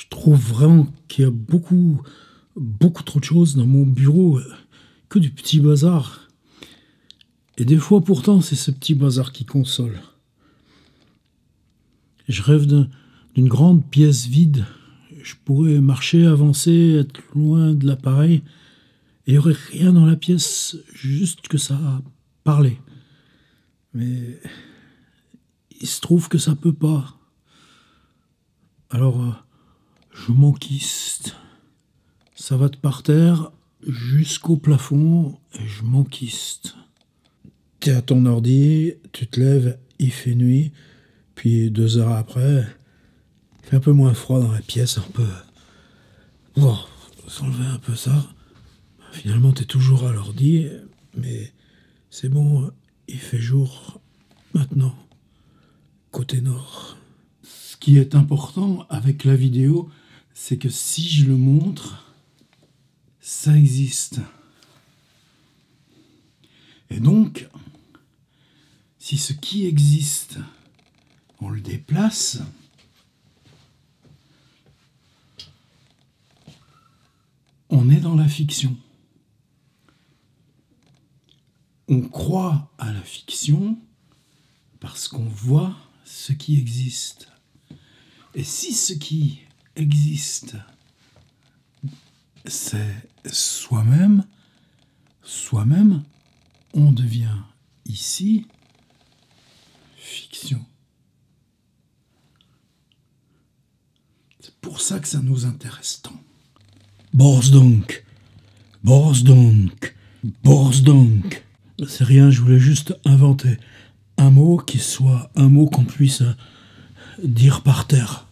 Je trouve vraiment qu'il y a beaucoup trop de choses dans mon bureau, que du petit bazar. Et des fois, pourtant, c'est ce petit bazar qui console. Je rêve d'une grande pièce vide. Je pourrais marcher, avancer, être loin de l'appareil. Et il n'y aurait rien dans la pièce, juste que ça parlait. Mais il se trouve que ça peut pas. Alors, je m'enquiste. Ça va de par terre jusqu'au plafond et je m'enquiste. T'es à ton ordi, tu te lèves, il fait nuit, puis 2 heures après, il fait un peu moins froid dans la pièce, un peu. Bon, s'enlever un peu ça. Finalement, t'es toujours à l'ordi, mais c'est bon, il fait jour maintenant, côté nord. Ce qui est important avec la vidéo, c'est que si je le montre, ça existe. Et donc, si ce qui existe, on le déplace, on est dans la fiction. On croit à la fiction parce qu'on voit ce qui existe. Et si ce qui existe, c'est soi-même, on devient ici fiction. C'est pour ça que ça nous intéresse tant. Borsdonk. C'est rien, je voulais juste inventer un mot qui soit un mot qu'on puisse dire par terre.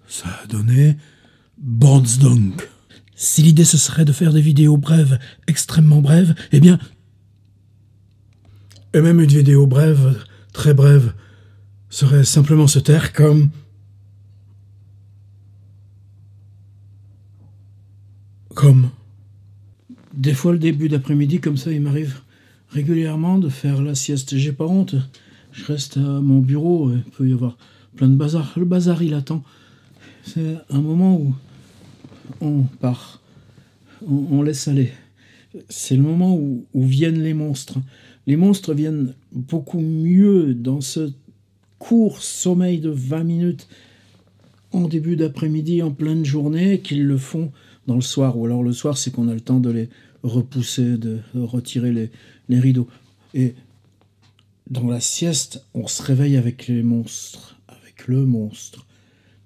Ça a donné Borsdonk. Si l'idée ce serait de faire des vidéos brèves, extrêmement brèves, eh bien... Et même une vidéo brève, très brève, serait simplement se taire comme... Des fois, le début d'après-midi, comme ça, il m'arrive régulièrement de faire la sieste. J'ai pas honte. Je reste à mon bureau. Il peut y avoir plein de bazar. Le bazar, il attend. C'est un moment où on part. On laisse aller. C'est le moment où viennent les monstres. Les monstres viennent beaucoup mieux dans ce court sommeil de 20 minutes en début d'après-midi, en pleine journée, qu'ils le font dans le soir. Ou alors le soir, c'est qu'on a le temps de les repousser, de retirer les rideaux. Et dans la sieste, on se réveille avec les monstres, avec le monstre.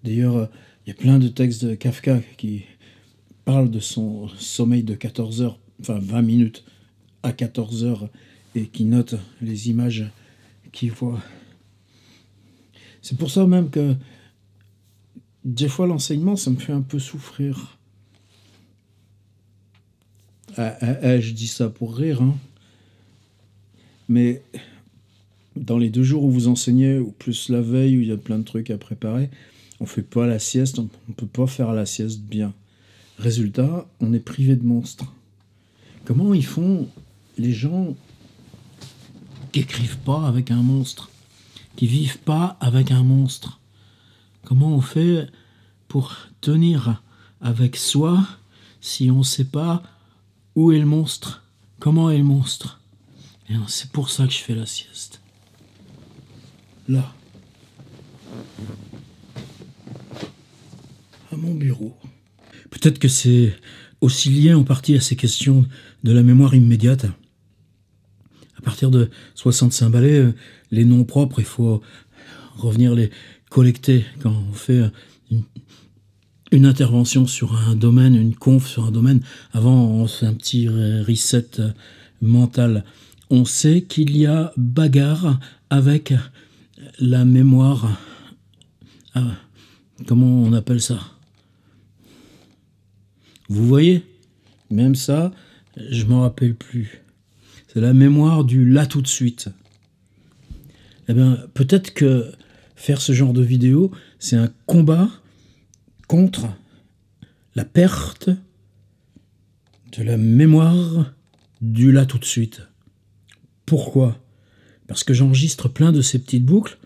D'ailleurs, il y a plein de textes de Kafka qui parlent de son sommeil de 14 heures, enfin 20 minutes à 14 heures, et qui notent les images qu'il voit. C'est pour ça même que des fois l'enseignement, ça me fait un peu souffrir. Je dis ça pour rire, hein. Mais dans les 2 jours où vous enseignez, ou plus la veille, où il y a plein de trucs à préparer, on fait pas la sieste, on peut pas faire la sieste bien. Résultat, on est privé de monstres. Comment ils font les gens qui écrivent pas avec un monstre, qui vivent pas avec un monstre? Comment on fait pour tenir avec soi si on sait pas où est le monstre? Comment est le monstre? Et c'est pour ça que je fais la sieste. Là. À mon bureau. Peut-être que c'est aussi lié en partie à ces questions de la mémoire immédiate. À partir de 65 ballets, les noms propres, il faut revenir les collecter. Quand on fait une intervention sur un domaine, une conf sur un domaine, avant on fait un petit reset mental. On sait qu'il y a bagarre avec la mémoire. Comment on appelle ça? Vous voyez? Même ça, je m'en rappelle plus. C'est la mémoire du là tout de suite. Eh bien, peut-être que faire ce genre de vidéo, c'est un combat contre la perte de la mémoire du là tout de suite. Pourquoi? Parce que j'enregistre plein de ces petites boucles,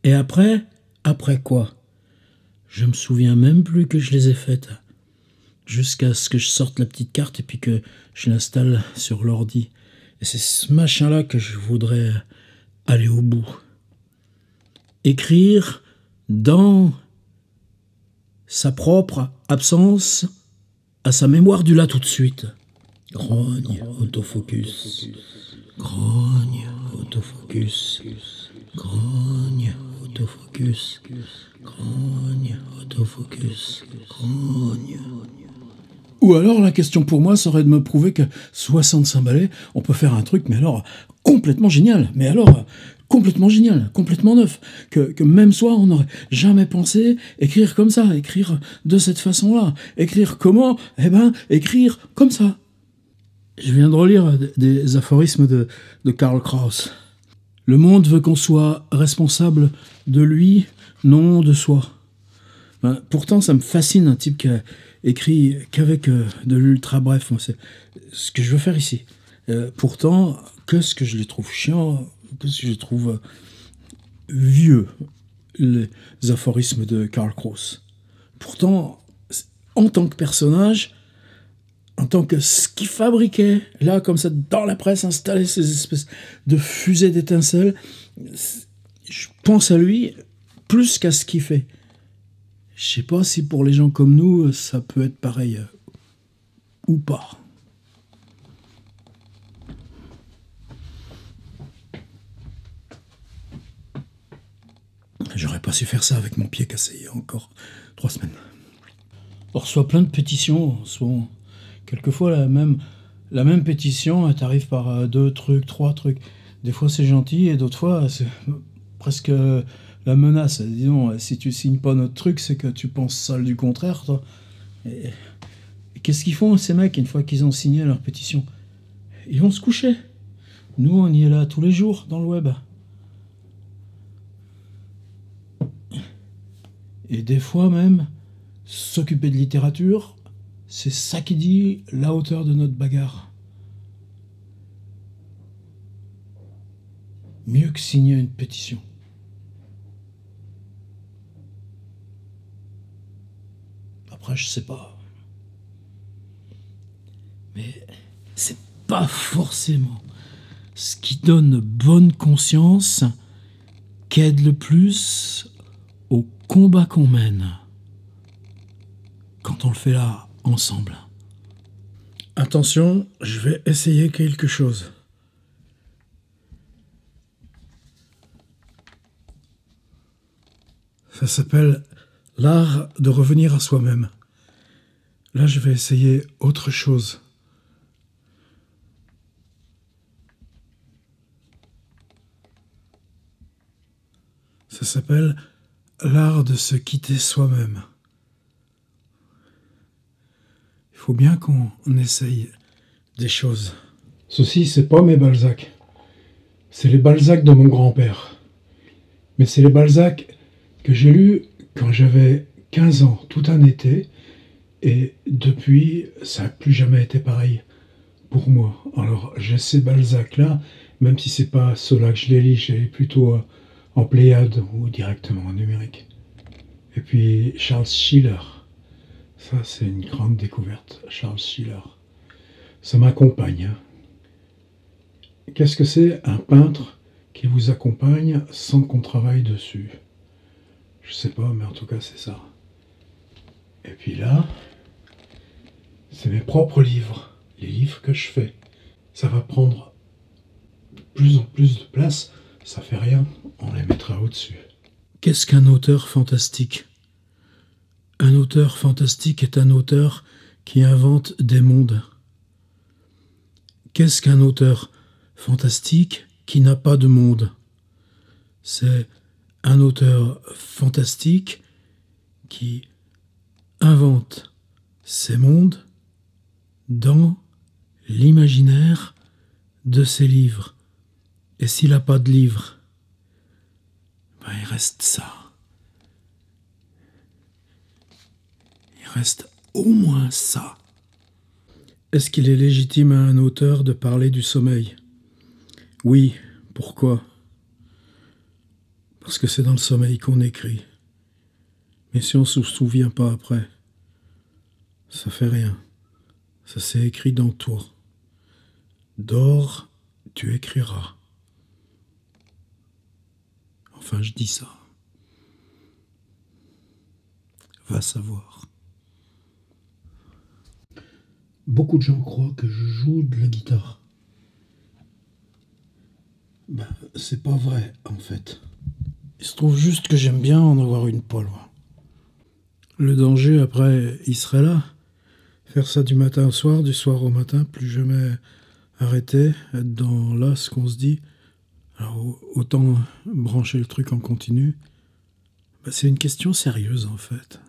et après, Après quoi? Je me souviens même plus que je les ai faites. Jusqu'à ce que je sorte la petite carte et puis que je l'installe sur l'ordi. Et c'est ce machin-là que je voudrais aller au bout. Écrire dans sa propre absence à sa mémoire du là tout de suite. Grogne, autofocus. Grogne, autofocus. Grogne, autofocus. Grogne, autofocus. Grogne. Ou alors la question pour moi serait de me prouver que 65 balais, on peut faire un truc, mais alors complètement génial. Mais alors complètement génial, complètement neuf. Que même soi, on n'aurait jamais pensé écrire comme ça, écrire de cette façon-là. Écrire comment? Eh ben, écrire comme ça. Je viens de relire des aphorismes de Karl Kraus. Le monde veut qu'on soit responsable de lui, non de soi. Ben, pourtant, ça me fascine un type qui a écrit qu'avec de l'ultra bref. Moi, c'est ce que je veux faire ici. Pourtant, qu'est-ce que je les trouve chiants, qu'est-ce que je trouve vieux, les aphorismes de Karl Kraus. Pourtant, en tant que personnage, en tant que ce qu'il fabriquait, là, comme ça, dans la presse, installer ces espèces de fusées d'étincelles, je pense à lui plus qu'à ce qu'il fait. Je sais pas si pour les gens comme nous, ça peut être pareil ou pas. J'aurais pas su faire ça avec mon pied cassé il y a encore 3 semaines. On reçoit plein de pétitions en ce moment. Quelquefois, la même pétition, elle t'arrive par 2 trucs, 3 trucs. Des fois, c'est gentil, et d'autres fois, c'est presque la menace. Disons, si tu signes pas notre truc, c'est que tu penses ça du contraire, toi. Et qu'est-ce qu'ils font, ces mecs, une fois qu'ils ont signé leur pétition? Ils vont se coucher. Nous, on y est là tous les jours, dans le web. Et des fois même, s'occuper de littérature, c'est ça qui dit la hauteur de notre bagarre. Mieux que signer une pétition. Après, je sais pas. Mais c'est pas forcément ce qui donne bonne conscience qu'aide le plus au combat qu'on mène. Quand on le fait là, ensemble. Attention, je vais essayer quelque chose. Ça s'appelle l'art de revenir à soi-même. Là, je vais essayer autre chose. Ça s'appelle l'art de se quitter soi-même. Il faut bien qu'on essaye des choses. Ceci, c'est pas mes Balzac. C'est les Balzac de mon grand-père. Mais c'est les Balzac que j'ai lus quand j'avais 15 ans, tout un été. Et depuis, ça n'a plus jamais été pareil pour moi. Alors, j'ai ces Balzac-là, même si c'est pas ceux-là que je les lis plutôt en Pléiade ou directement en numérique. Et puis, Charles Schiller. Ça, c'est une grande découverte, Charles Schiller. Ça m'accompagne. Hein. Qu'est-ce que c'est un peintre qui vous accompagne sans qu'on travaille dessus? Je sais pas, mais en tout cas, c'est ça. Et puis là, c'est mes propres livres, les livres que je fais. Ça va prendre de plus en plus de place, ça fait rien, on les mettra au-dessus. Qu'est-ce qu'un auteur fantastique? Un auteur fantastique est un auteur qui invente des mondes. Qu'est-ce qu'un auteur fantastique qui n'a pas de monde? C'est un auteur fantastique qui invente ces mondes dans l'imaginaire de ses livres. Et s'il n'a pas de livre, ben il reste ça. Il reste au moins ça. Est-ce qu'il est légitime à un auteur de parler du sommeil? Oui. Pourquoi? Parce que c'est dans le sommeil qu'on écrit. Mais si on se souvient pas après, ça fait rien. Ça s'est écrit dans toi. Dors, tu écriras. Enfin, je dis ça. Va savoir. Beaucoup de gens croient que je joue de la guitare. Ben, c'est pas vrai, en fait. Il se trouve juste que j'aime bien en avoir une pas loin. Le danger, après, il serait là. Faire ça du matin au soir, du soir au matin, plus jamais arrêter, être dans là ce qu'on se dit. Alors autant brancher le truc en continu. Ben, c'est une question sérieuse, en fait.